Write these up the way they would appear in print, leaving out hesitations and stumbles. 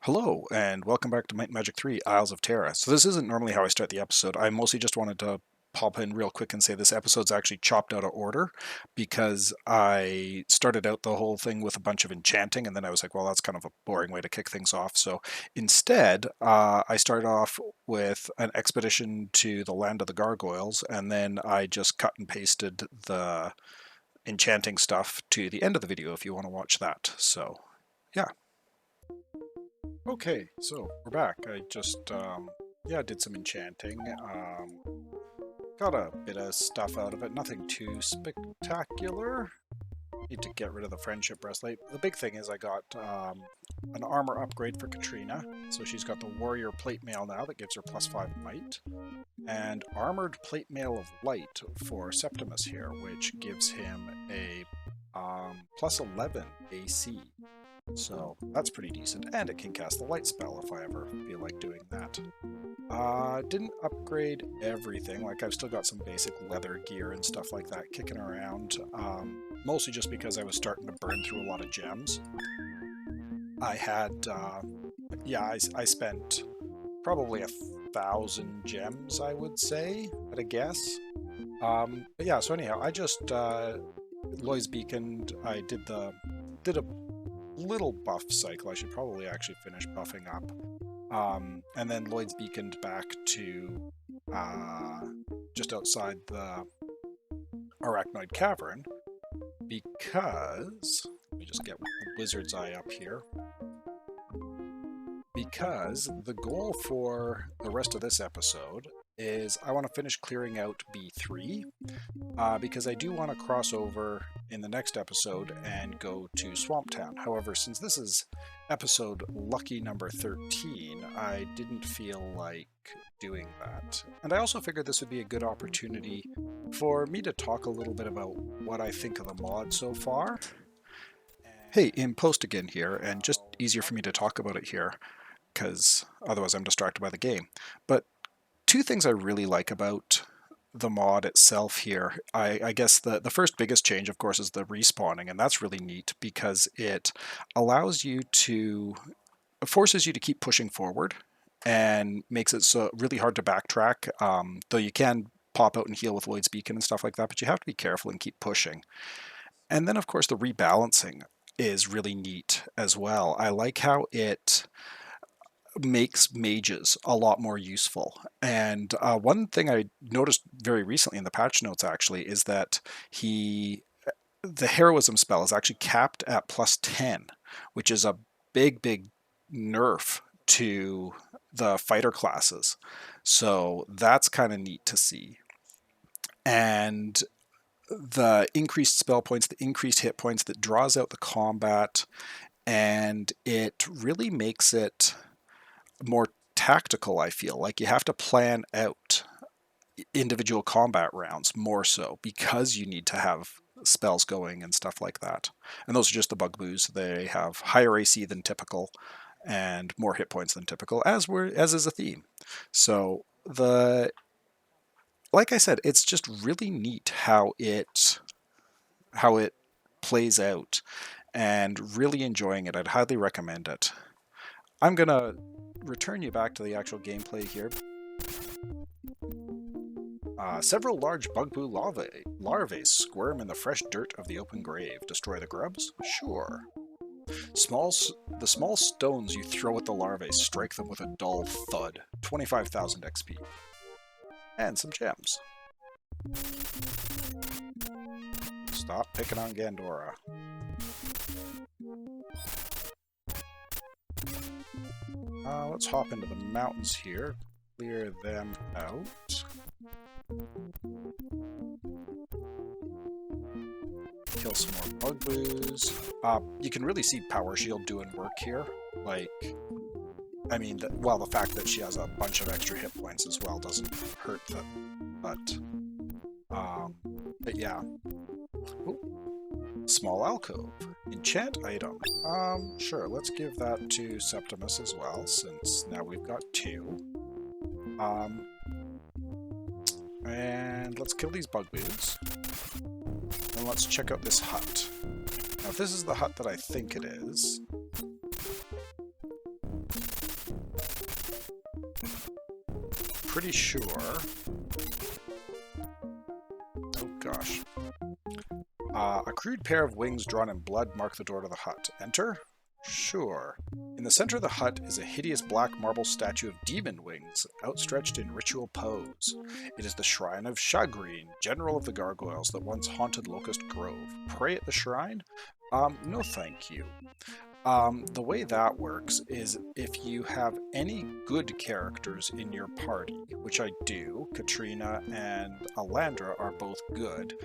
Hello, and welcome back to Might and Magic 3, Isles of Terra. So this isn't normally how I start the episode. I mostly just wanted to pop in real quick and say this episode's actually chopped out of order because I started out the whole thing with a bunch of enchanting, and then I was like, well, that's kind of a boring way to kick things off. So instead, I started off with an expedition to the Land of the Gargoyles, and then I just cut and pasted the enchanting stuff to the end of the video if you want to watch that. So, yeah. Okay, so we're back. I just, yeah, did some enchanting. Got a bit of stuff out of it, nothing too spectacular. Need to get rid of the friendship breastplate. The big thing is I got an armor upgrade for Katrina, so she's got the warrior plate mail now that gives her +5 might, and armored plate mail of light for Septimus here, which gives him a +11 AC. So that's pretty decent, and it can cast the light spell if I ever feel like doing that. Didn't upgrade everything, like I've still got some basic leather gear and stuff like that kicking around, mostly just because I was starting to burn through a lot of gems. I had, yeah, I spent probably 1,000 gems, I would say, at a guess. But yeah, so anyhow, I just, Lloyd's Beaconed, I did a little buff cycle. I should probably actually finish buffing up. And then Lloyd's beaconed back to just outside the Arachnoid Cavern because, let me just get the Wizard's Eye up here, because the goal for the rest of this episode is I want to finish clearing out B3, because I do want to cross over in the next episode and go to Swamp Town. However, since this is episode lucky number 13, I didn't feel like doing that. And I also figured this would be a good opportunity for me to talk a little bit about what I think of the mod so far. Hey, in post again here, and just easier for me to talk about it here, because otherwise I'm distracted by the game. But two things I really like about the mod itself here. I guess the first biggest change, of course, is the respawning, and that's really neat because it allows you to, forces you to keep pushing forward and makes it so really hard to backtrack, though you can pop out and heal with Lloyd's Beacon and stuff like that, but you have to be careful and keep pushing. And then, of course, the rebalancing is really neat as well. I like how it makes mages a lot more useful. And one thing I noticed very recently in the patch notes actually is that the heroism spell is actually capped at +10, which is a big nerf to the fighter classes. So that's kind of neat to see. And the increased spell points, the increased hit points, that draws out the combat, and it really makes it more tactical. I feel like you have to plan out individual combat rounds more so because you need to have spells going and stuff like that. And those are just the bugboos. They have higher AC than typical and more hit points than typical, as is a theme. So like I said, it's just really neat how it plays out, and really enjoying it. I'd highly recommend it. I'm gonna return you back to the actual gameplay here. Several large bugboo larvae squirm in the fresh dirt of the open grave. Destroy the grubs? Sure. The small stones you throw at the larvae strike them with a dull thud. 25,000 XP. And some gems. Stop picking on Gandora. Let's hop into the mountains here, clear them out. Kill some more bugboos. You can really see Power Shield doing work here. Like, I mean, the fact that she has a bunch of extra hit points as well doesn't hurt them. But yeah. Ooh. Small alcove. Enchant item. Sure, let's give that to Septimus as well, since now we've got 2. And let's kill these bugboos. And let's check out this hut. Now, if this is the hut that I think it is, pretty sure... Oh gosh. A crude pair of wings drawn in blood mark the door to the hut. Enter? Sure. In the center of the hut is a hideous black marble statue of demon wings, outstretched in ritual pose. It is the shrine of Shagreen, general of the gargoyles that once haunted Locust Grove. Pray at the shrine? No thank you. The way that works is if you have any good characters in your party, which I do, Katrina and Alandra are both good,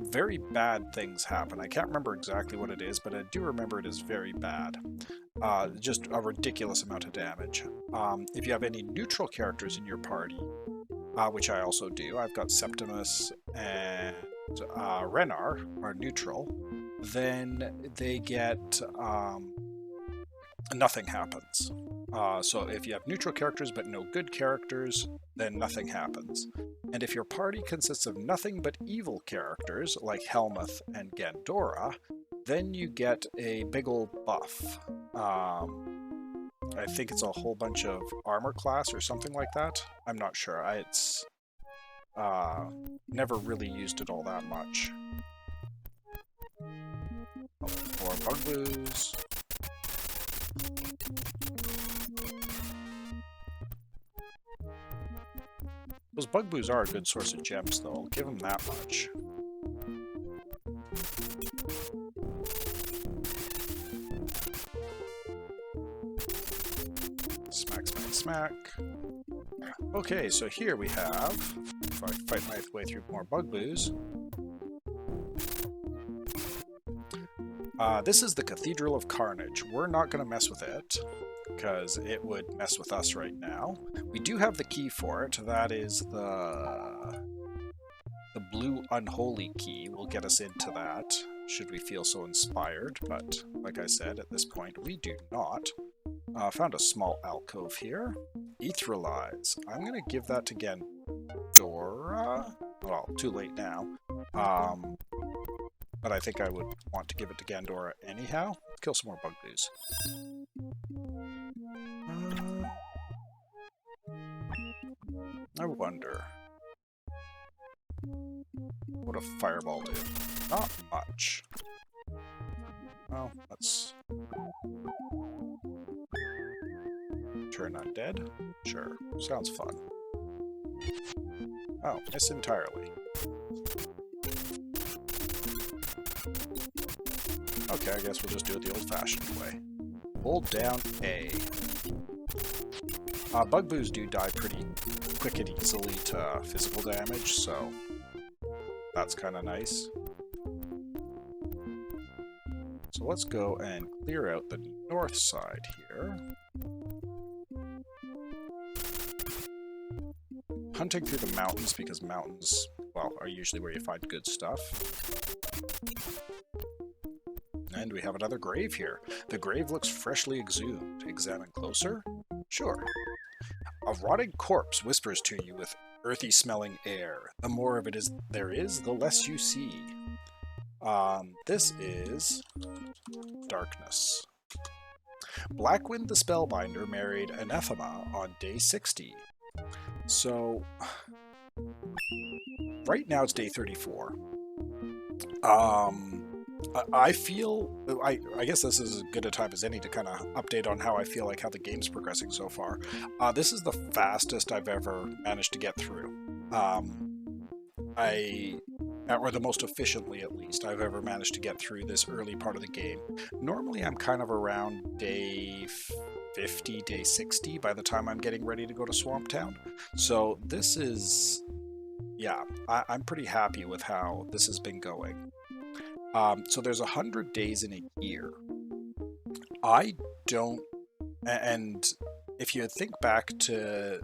very bad things happen. I can't remember exactly what it is, but I do remember it is very bad. Just a ridiculous amount of damage. If you have any neutral characters in your party, which I also do, I've got Septimus and Renar are neutral, then they get nothing happens. So if you have neutral characters but no good characters, then nothing happens. And if your party consists of nothing but evil characters, like Helmuth and Gandora, then you get a big ol' buff. I think it's a whole bunch of armor class or something like that. I'm not sure. It's never really used it all that much. More bugboos. Those bugboos are a good source of gems, though. I'll give them that much. Smack, smack, smack. Okay, so here we have, if I fight my way through more bugboos, this is the Cathedral of Carnage. We're not going to mess with it, because it would mess with us right now. We do have the key for it. That is the blue unholy key. Will get us into that, should we feel so inspired. But, like I said, at this point, we do not. Found a small alcove here. Etherealize. I'm going to give that to Gandora. Well, too late now. But I think I would want to give it to Gandora anyhow. Kill some more bugboos. I wonder. What a fireball do? Not much. Well, let's... Turn undead? Sure. Sounds fun. Oh, miss entirely. Okay, I guess we'll just do it the old-fashioned way. Hold down A. Bugboos do die pretty quick and easily to physical damage, so that's kind of nice. So let's go and clear out the north side here. Hunting through the mountains, because mountains, well, are usually where you find good stuff. And we have another grave here. The grave looks freshly exhumed. Examine closer? Sure. A rotting corpse whispers to you with earthy-smelling air. The more of it there is, the less you see. This is Darkness. Blackwind the Spellbinder married Anathema on day 60. So, right now it's day 34. I feel, I guess this is as good a time as any to kind of update on how I feel like how the game's progressing so far. This is the fastest I've ever managed to get through. Or the most efficiently, at least, I've ever managed to get through this early part of the game. Normally I'm kind of around day 50, day 60 by the time I'm getting ready to go to Swamp Town. So this is, yeah, I'm pretty happy with how this has been going. So there's 100 days in a year. I don't, and if you think back to,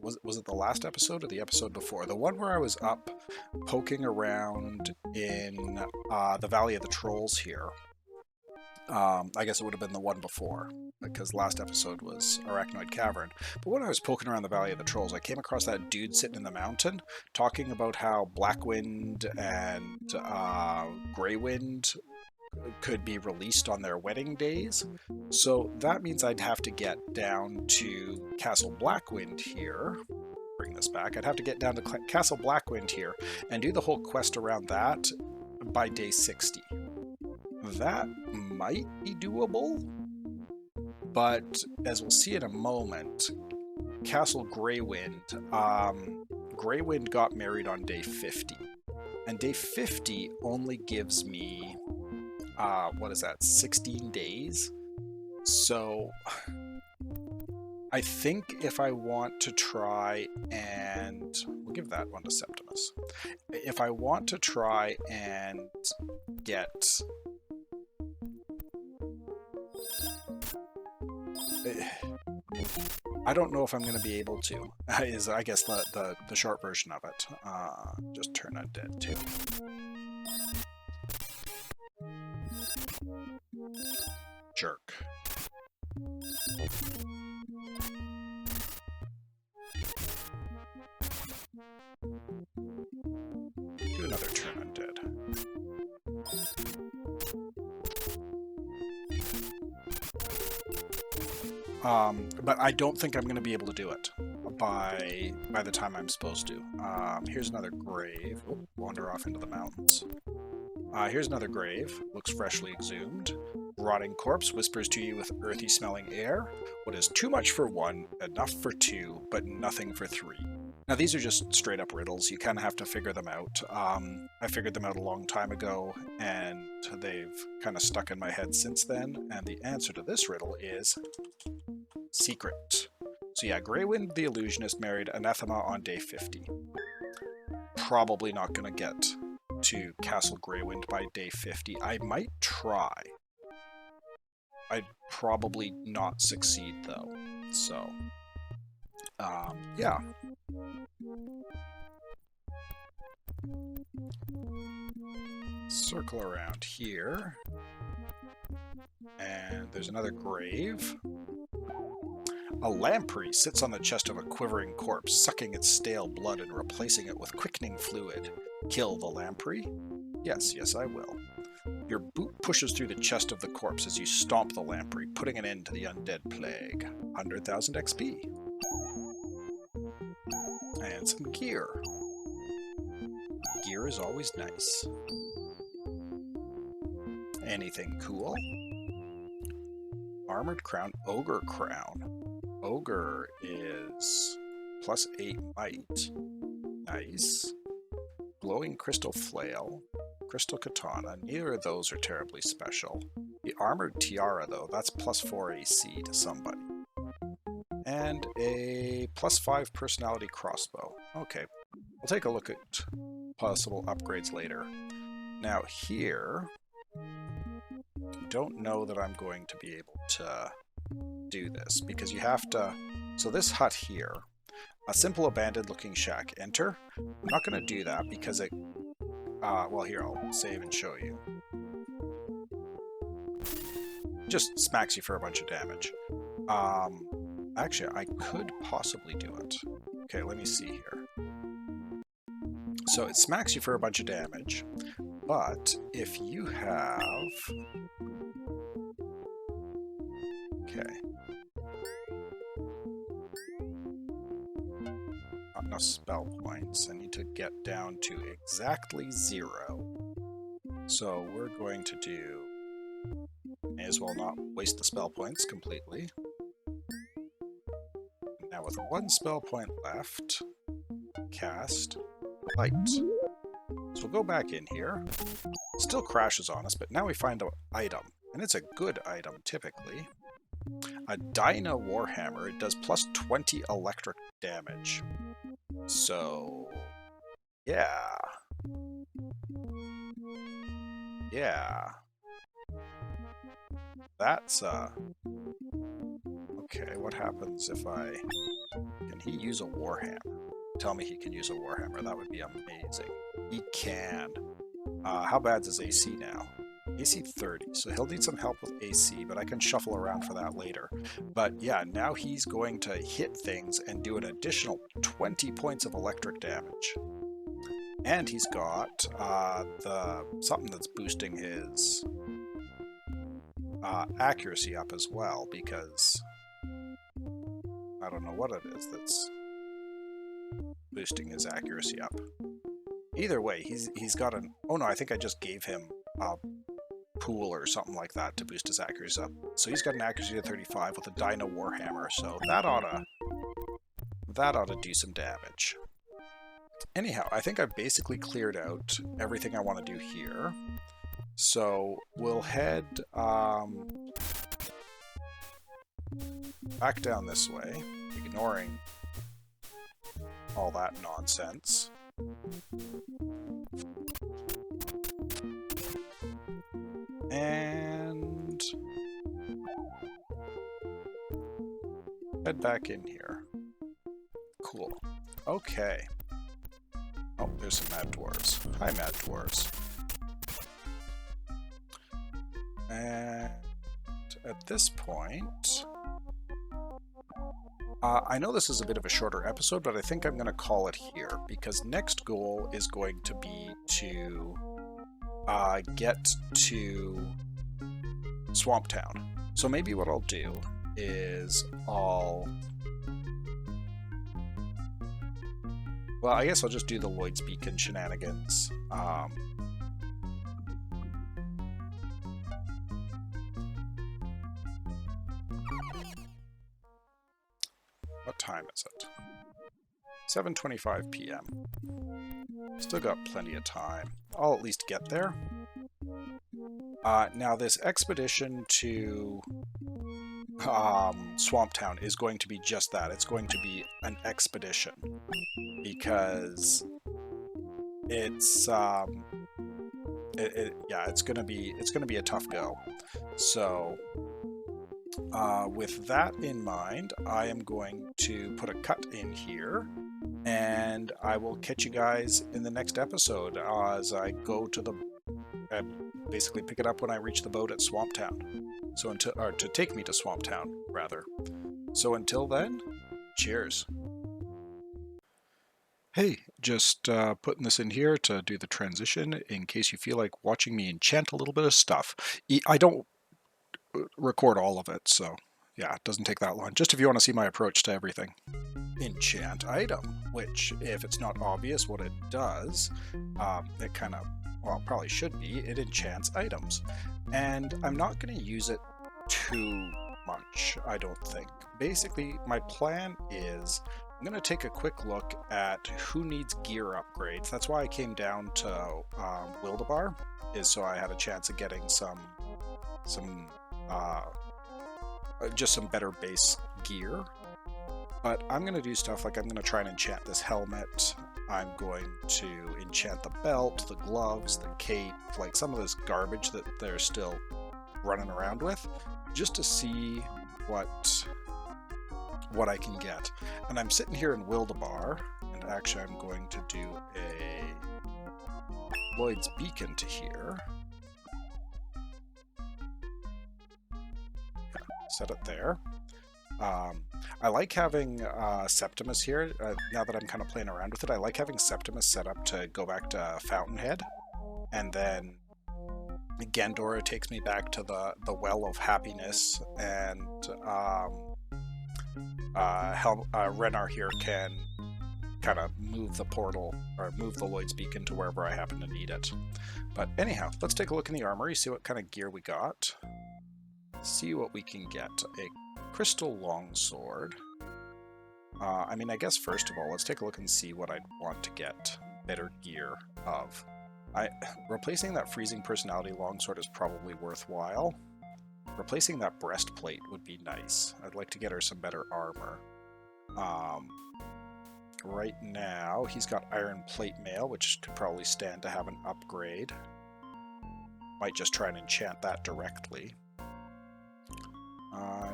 was it the last episode or the episode before? The one where I was up poking around in the Valley of the Trolls here. I guess it would have been the one before, because last episode was Arachnoid Cavern. But when I was poking around the Valley of the Trolls, I came across that dude sitting in the mountain talking about how Blackwind and Greywind could be released on their wedding days. So that means I'd have to get down to Castle Blackwind here. Bring this back. I'd have to get down to Castle Blackwind here and do the whole quest around that by day 60. That might be doable, but as we'll see in a moment, Castle Greywind, Greywind got married on day 50, and day 50 only gives me, what is that, 16 days? So I think if I want to try and, we'll give that one to Septimus. If I want to try and get, I don't know if I'm going to be able to, is I guess the short version of it. Just turn undead too. Jerk. Do another turn undead. But I don't think I'm going to be able to do it by the time I'm supposed to. Here's another grave. Oh, wander off into the mountains. Here's another grave. Looks freshly exhumed. Rotting corpse whispers to you with earthy smelling air. What is too much for one, enough for two, but nothing for three. Now these are just straight up riddles. You kind of have to figure them out. I figured them out a long time ago, and they've kind of stuck in my head since then. And the answer to this riddle is secret. So yeah, Greywind the Illusionist married Anathema on day 50. Probably not going to get to Castle Greywind by day 50. I might try. I'd probably not succeed though. So, yeah. Circle around here. And there's another grave. A lamprey sits on the chest of a quivering corpse, sucking its stale blood and replacing it with quickening fluid. Kill the lamprey? Yes, yes I will. Your boot pushes through the chest of the corpse as you stomp the lamprey, putting an end to the undead plague. 100,000 XP. And some gear. Gear is always nice. Anything cool? Armored crown, ogre crown. Ogre is +8 might. Nice. Glowing crystal flail. Crystal katana. Neither of those are terribly special. The armored tiara, though, that's +4 AC to somebody. And a +5 personality crossbow. Okay, we'll take a look at possible upgrades later. Now here, don't know that I'm going to be able to do this, because you have to... So this hut here, a simple abandoned looking shack. Enter. I'm not going to do that because it... well, here, I'll save and show you. Just smacks you for a bunch of damage. Actually, I could possibly do it. Okay, let me see here. So it smacks you for a bunch of damage, but if you have... Okay. Not enough spell points. I need to get down to exactly 0. So we're going to do... May as well not waste the spell points completely. Now with 1 spell point left, cast light. So we'll go back in here. Still crashes on us, but now we find an item. And it's a good item, typically. A Dyna Warhammer. It does +20 electric damage. So... yeah. Yeah. That's, Okay, what happens if I... Can he use a Warhammer? Tell me he can use a Warhammer. That would be amazing. He can. How bad's his AC now? AC 30, so he'll need some help with AC, but I can shuffle around for that later. But yeah, now he's going to hit things and do an additional 20 points of electric damage. And he's got something that's boosting his accuracy up as well, because I don't know what it is that's boosting his accuracy up. Either way, he's got an... Oh no, I think I just gave him a pool or something like that to boost his accuracy up. So he's got an accuracy of 35 with a Dino Warhammer, so that ought to do some damage. Anyhow, I think I've basically cleared out everything I want to do here. So we'll head back down this way, ignoring all that nonsense. And head back in here. Cool. Okay. Oh, there's some mad dwarves. Hi, mad dwarves. And at this point, I know this is a bit of a shorter episode, but I think I'm going to call it here, because next goal is going to be to get to Swamp Town. So maybe what I'll do is well, I guess I'll just do the Lloyd's Beacon shenanigans. What time is it? 7:25 p.m. Still got plenty of time. I'll at least get there. Now this expedition to Swamp Town is going to be just that. It's going to be an expedition, because it's it's gonna be a tough go. So with that in mind, I am going to put a cut in here, and I will catch you guys in the next episode as I go to the basically pick it up when I reach the boat at Swamp Town. So to take me to Swamp Town, rather. So until then, cheers. Hey, just putting this in here to do the transition in case you feel like watching me enchant a little bit of stuff. I don't record all of it, so yeah, it doesn't take that long. Just if you want to see my approach to everything. Enchant item, which, if it's not obvious what it does, it kind of, well, probably should be, it enchants items. And I'm not going to use it too much, I don't think. Basically, my plan is I'm going to take a quick look at who needs gear upgrades. That's why I came down to Wildebar, is so I had a chance of getting just some better base gear. But I'm going to do stuff like I'm going to try and enchant this helmet. I'm going to enchant the belt, the gloves, the cape, like some of this garbage that they're still running around with, just to see what I can get. And I'm sitting here in Wildebar, and actually I'm going to do a Lloyd's Beacon to here. Yeah, set it there. I like having Septimus here. Now that I'm kind of playing around with it, I like having Septimus set up to go back to Fountainhead, and then Gandora takes me back to the Well of Happiness, and Renar here can kind of move the portal, or move the Lloyd's Beacon to wherever I happen to need it. But anyhow, let's take a look in the armory, see what kind of gear we got. See what we can get. A crystal longsword. I mean, I guess first of all, let's take a look and see what I'd want to get better gear of. Replacing that freezing personality longsword is probably worthwhile. Replacing that breastplate would be nice. I'd like to get her some better armor. Right now, he's got iron plate mail, which could probably stand to have an upgrade. Might just try and enchant that directly.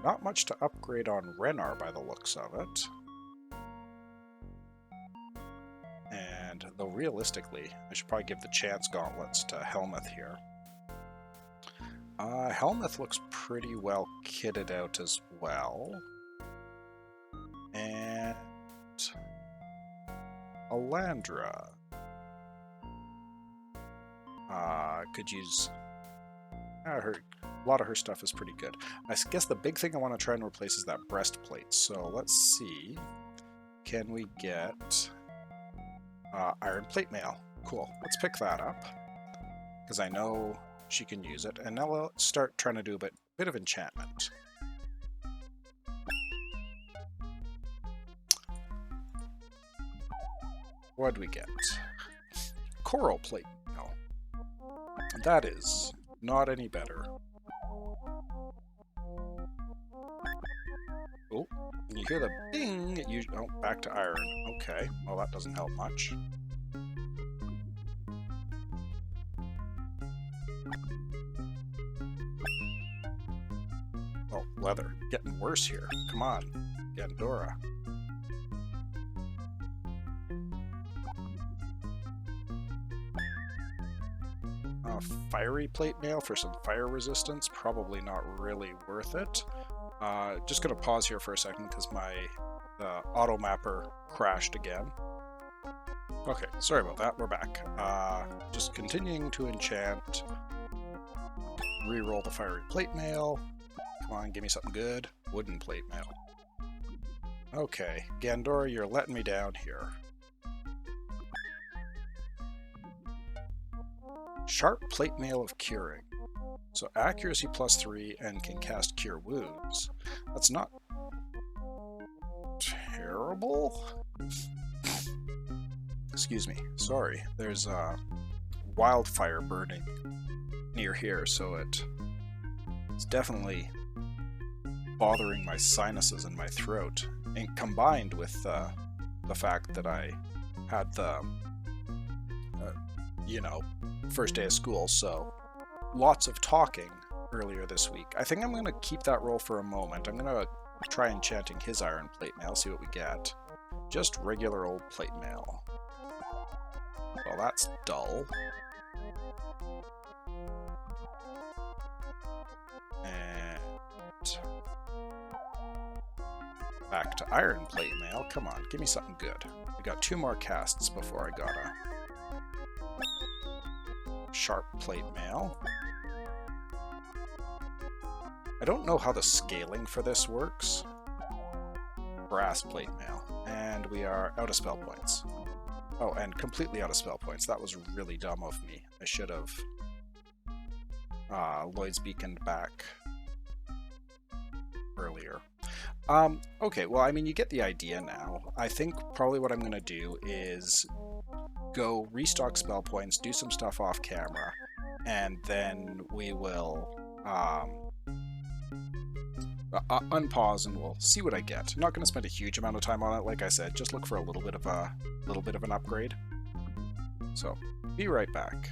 Not much to upgrade on Renar by the looks of it. And, though realistically, I should probably give the chance gauntlets to Helmuth here. Helmuth looks pretty well kitted out as well. And Alandra could use her A lot of her stuff is pretty good. I guess the big thing I want to try and replace is that breastplate. So let's see. Can we get iron plate mail? Cool. Let's pick that up because I know she can use it. And now we'll start trying to do a bit of enchantment. What do we get? Coral plate. No. That is not any better. Oh, and you hear the bing. Oh, back to iron. Okay. Well, that doesn't help much. Oh, leather. Getting worse here. Come on, Gandora. Fiery plate mail for some fire resistance. Probably not really worth it. Just gonna pause here for a second because my auto mapper crashed again. Okay, sorry about that. We're back. Just continuing to enchant. Reroll the fiery plate mail. Come on, give me something good. Wooden plate mail. Okay, Gandora, you're letting me down here. Sharp plate mail of curing. So accuracy +3 and can cast cure wounds. That's not terrible. Excuse me. Sorry. There's a wildfire burning near here, so it's definitely bothering my sinuses and my throat. And combined with the fact that I had the first day of school, so lots of talking earlier this week. I think I'm going to keep that roll for a moment. I'm going to try enchanting his iron plate mail, see what we get. Just regular old plate mail. Well, that's dull. And back to iron plate mail. Come on, give me something good. We got 2 more casts before I got a sharp plate mail. I don't know how the scaling for this works. Brass plate mail. And we are out of spell points. Oh, and completely out of spell points. That was really dumb of me. I should have Lloyd's beaconed back earlier. Okay, well, I mean, you get the idea now. I think probably what I'm going to do is go restock spell points, do some stuff off camera, and then we will unpause and we'll see what I get. I'm not going to spend a huge amount of time on it, like I said. Just look for a little bit of an upgrade. So, be right back.